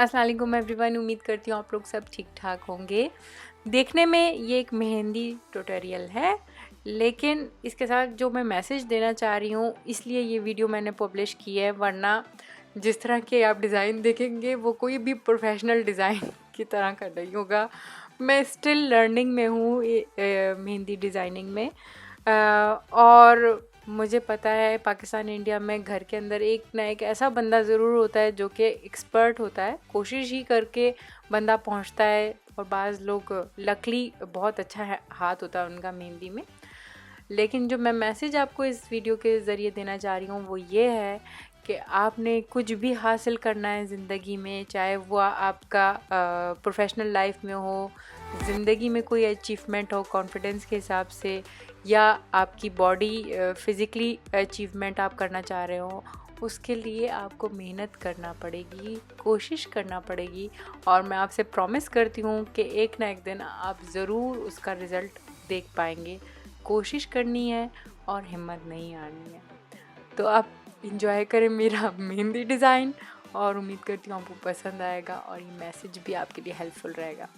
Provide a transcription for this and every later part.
अस्सलाम वालेकुम एवरीवन। उम्मीद करती हूँ आप लोग सब ठीक ठाक होंगे। देखने में ये एक मेहंदी ट्यूटोरियल है, लेकिन इसके साथ जो मैं मैसेज देना चाह रही हूँ इसलिए ये वीडियो मैंने पब्लिश की है, वरना जिस तरह के आप डिज़ाइन देखेंगे वो कोई भी प्रोफेशनल डिज़ाइन की तरह का नहीं होगा। मैं स्टिल लर्निंग में हूँ मेहंदी डिज़ाइनिंग में। और मुझे पता है पाकिस्तान इंडिया में घर के अंदर एक ना एक ऐसा बंदा ज़रूर होता है जो कि एक्सपर्ट होता है। कोशिश ही करके बंदा पहुंचता है, और बाज़ लोग लकली बहुत अच्छा हाथ होता है उनका मेहंदी में। लेकिन जो मैं मैसेज आपको इस वीडियो के ज़रिए देना चाह रही हूँ वो ये है कि आपने कुछ भी हासिल करना है ज़िंदगी में, चाहे वो आपका प्रोफेशनल लाइफ में हो, ज़िंदगी में कोई अचीवमेंट हो कॉन्फिडेंस के हिसाब से, या आपकी बॉडी फिज़िकली अचीवमेंट आप करना चाह रहे हो, उसके लिए आपको मेहनत करना पड़ेगी, कोशिश करना पड़ेगी। और मैं आपसे प्रॉमिस करती हूँ कि एक ना एक दिन आप ज़रूर उसका रिज़ल्ट देख पाएंगे। कोशिश करनी है और हिम्मत नहीं हारनी है। तो आप इंजॉय करें मेरा मेहंदी डिज़ाइन, और उम्मीद करती हूँ आपको पसंद आएगा और ये मैसेज भी आपके लिए हेल्पफुल रहेगा।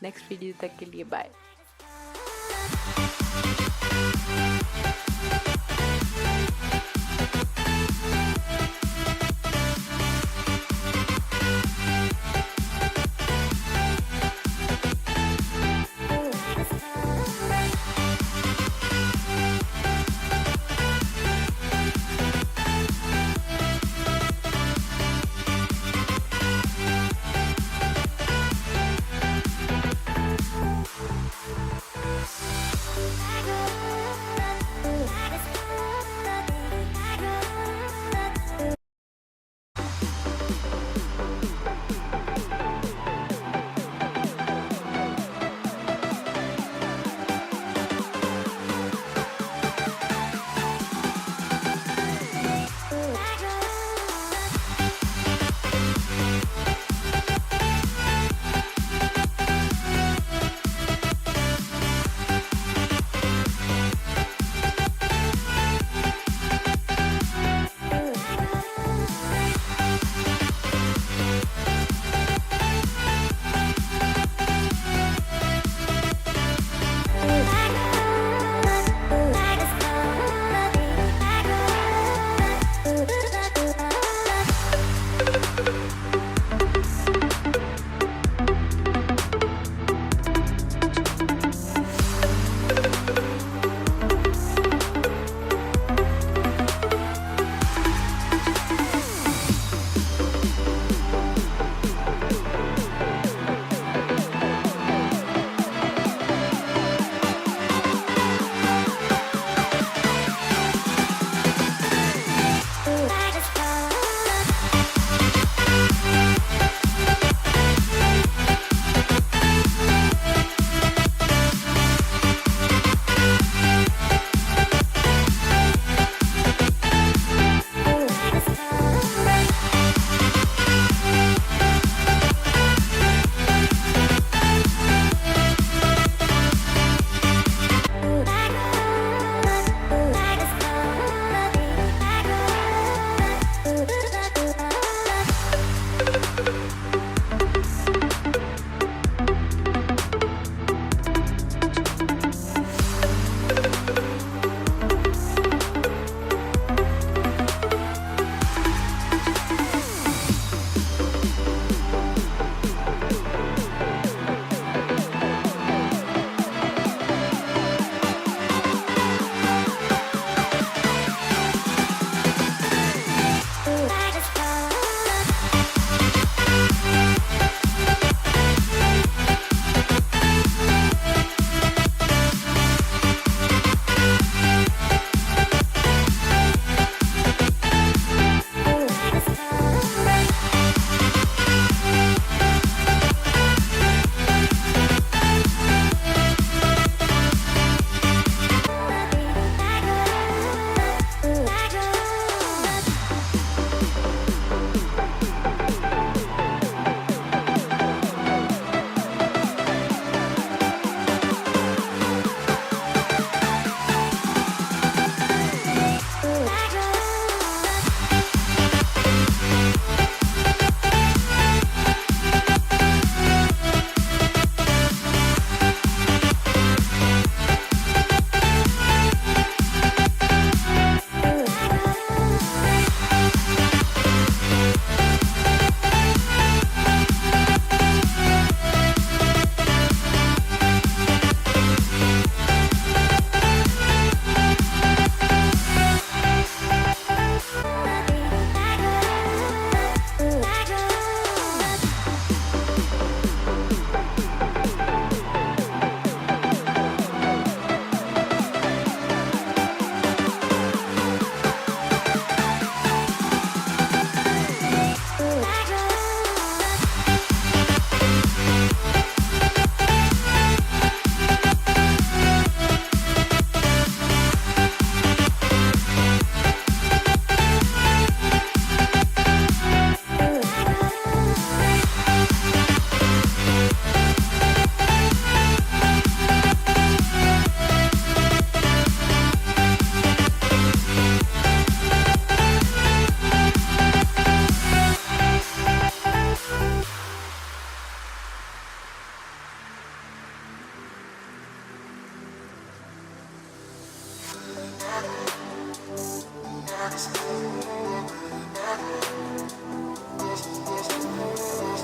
नेक्स्ट वीडियो तक के लिए बाय।